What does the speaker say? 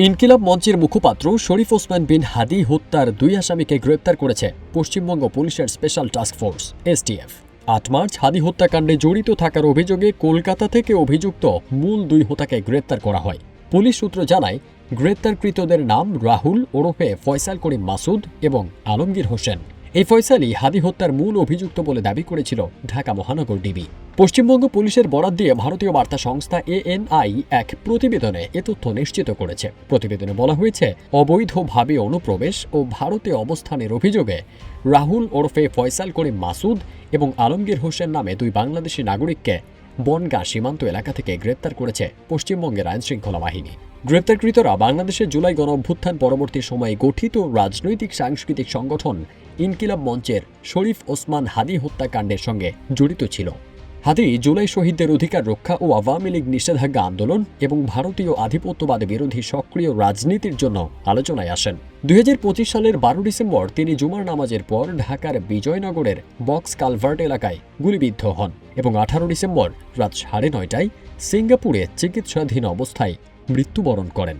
ইনকিলাব মঞ্চের মুখপাত্র শরীফ ওসমান বিন হাদি হত্যার 2 আসামিকে গ্রেপ্তার করেছে পশ্চিমবঙ্গ পুলিশের special task force STF. 8 March Hadi হত্যাকাণ্ডে জড়িত থাকার অভিযোগে কলকাতা থেকে অভিযুক্ত মূল 2 হোতাকে গ্রেপ্তার করা হয়। পুলিশ সূত্র জানায়, গ্রেপ্তারকৃতদের নাম রাহুল ওরফে ফয়সাল করিম মাসুদ এবং আলমগীর হোসেন। এই ফয়সালই হাদি হত্যার মূল অভিযুক্ত বলে দাবি করেছিল ঢাকা মহানগর ডিবি। পশ্চিমবঙ্গ পুলিশের বরাত দিয়ে ভারতীয় বার্তা সংস্থা ANI এক প্রতিবেদনে এ তথ্য নিশ্চিত করেছে। প্রতিবেদনে বলা হয়েছে, অবৈধভাবে অনুপ্রবেশ ও ভারতে অবস্থানের অভিযোগে রাহুল ওরফে ফয়সাল করিম মাসুদ এবং আলমগীর হোসেন নামে 2 বাংলাদেশি নাগরিককে বনগাঁ সীমান্ত এলাকা থেকে গ্রেপ্তার করেছে পশ্চিমবঙ্গের আইনশৃঙ্খলা বাহিনী। গ্রেপ্তারকৃতরা বাংলাদেশের জুলাই গণঅভ্যুত্থান পরবর্তী সময়ে গঠিত রাজনৈতিক সাংস্কৃতিক সংগঠন ইনকিলাব মঞ্চের শরীফ ওসমান হাদি হত্যাকাণ্ডের সঙ্গে জড়িত ছিল। হাদি জুলাই শহীদদের অধিকার রক্ষা ও আওয়ামী লীগ নিষেধাজ্ঞা আন্দোলন এবং ভারতীয় আধিপত্যবাদ বিরোধী সক্রিয় রাজনীতির জন্য আলোচনায় আসেন। 2025 সালের 12 ডিসেম্বর তিনি জুমার নামাজের পর ঢাকার বিজয়নগরের বক্স কালভার্ট এলাকায় গুলিবিদ্ধ হন এবং 18 ডিসেম্বর রাত 9:30টায় সিঙ্গাপুরে চিকিৎসাধীন অবস্থায় মৃত্যুবরণ করেন।